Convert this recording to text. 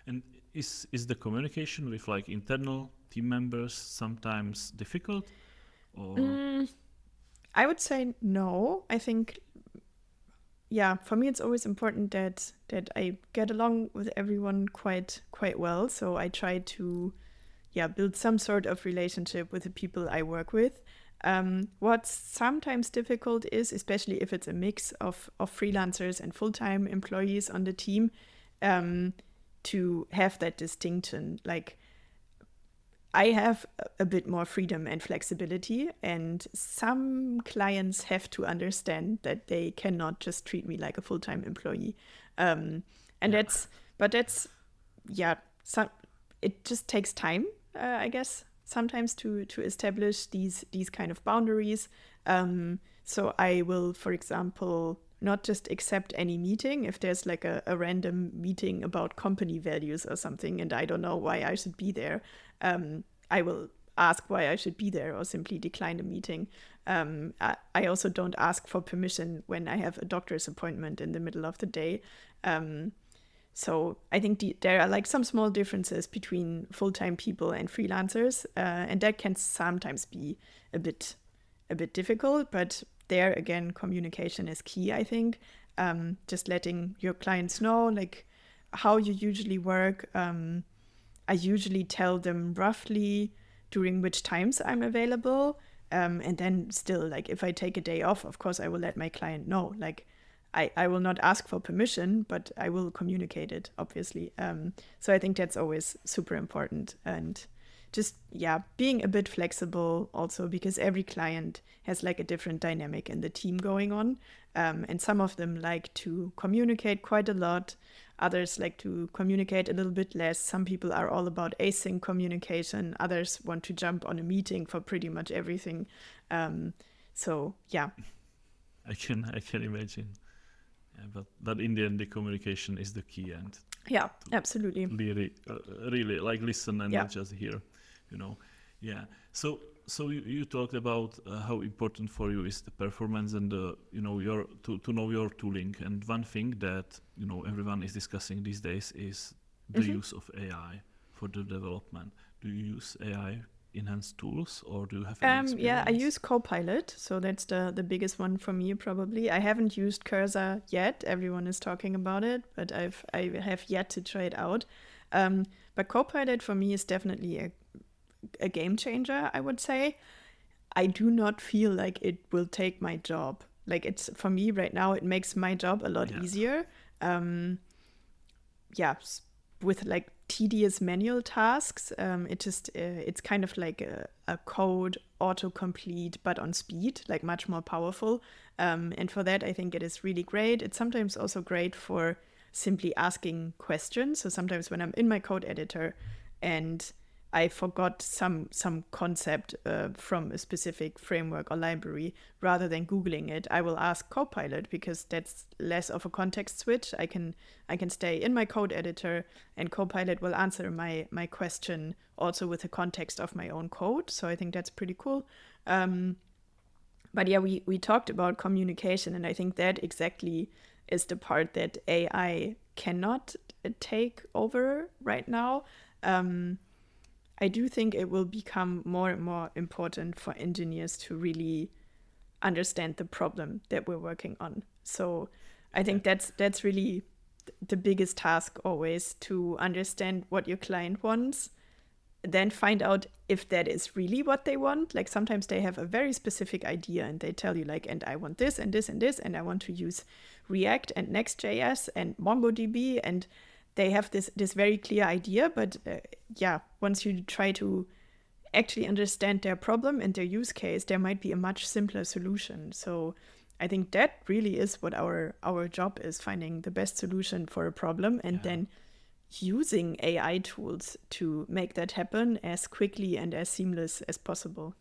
And is the communication with like internal team members sometimes difficult, or? Mm, I would say no. I think, yeah, for me it's always important that I get along with everyone quite well. So I try to, yeah, build some sort of relationship with the people I work with. What's sometimes difficult is, especially if it's a mix of freelancers and full-time employees on the team, um, to have that distinction. Like, I have a bit more freedom and flexibility, and some clients have to understand that they cannot just treat me like a full-time employee. Um, and Yeah. that's, yeah, some, it just takes time, I guess, sometimes to establish these kind of boundaries. So I will, for example, not just accept any meeting if there's like a random meeting about company values or something, and I don't know why I should be there. I will ask why I should be there or simply decline the meeting. I also don't ask for permission when I have a doctor's appointment in the middle of the day. Um, so I think there are like some small differences between full-time people and freelancers, and that can sometimes be a bit difficult. But there again, communication is key, I think. Just letting your clients know like how you usually work. I usually tell them roughly during which times I'm available. And then still, like if I take a day off, of course I will let my client know. Like I will not ask for permission, but I will communicate it, obviously. So I think that's always super important. And just, yeah, being a bit flexible also, because every client has like a different dynamic in the team going on. And some of them like to communicate quite a lot. Others like to communicate a little bit less. Some people are all about async communication. Others want to jump on a meeting for pretty much everything. So yeah. I can imagine. Yeah, but in the end, the communication is the key, and Yeah, to absolutely. really like listen and Yeah. not just hear, you know. Yeah. So you talked about how important for you is the performance and the your to know your tooling. And one thing that everyone is discussing these days is the Mhm. use of AI for the development. Do you use AI enhanced tools, or do you have any Yeah, I experience? use Copilot, so that's the biggest one for me probably. I haven't used Cursor yet. Everyone is talking about it, but I have yet to try it out. But Copilot for me is definitely a game changer, I would say. I do not feel like it will take my job. Like it's for me right now, it makes my job a lot Yeah. easier. Um, yeah, with like tedious manual tasks, it's kind of like a code autocomplete, but on speed, like much more powerful. And for that, I think it is really great. It's sometimes also great for simply asking questions. So sometimes when I'm in my code editor and I forgot some concept from a specific framework or library, rather than Googling it, I will ask Copilot, because that's less of a context switch. I can stay in my code editor, and Copilot will answer my question also with the context of my own code. So I think that's pretty cool. But yeah, we talked about communication, and I think that exactly is the part that AI cannot take over right now. Um, I do think it will become more and more important for engineers to really understand the problem that we're working on. So I Yeah. think that's really the biggest task always, to understand what your client wants, then find out if that is really what they want. Like sometimes they have a very specific idea and they tell you like, and I want this and this and this, and I want to use React and Next.js and MongoDB, and they have this very clear idea. But yeah, once you try to actually understand their problem and their use case, there might be a much simpler solution. So I think that really is what our job is, finding the best solution for a problem, and Yeah. then using AI tools to make that happen as quickly and as seamless as possible.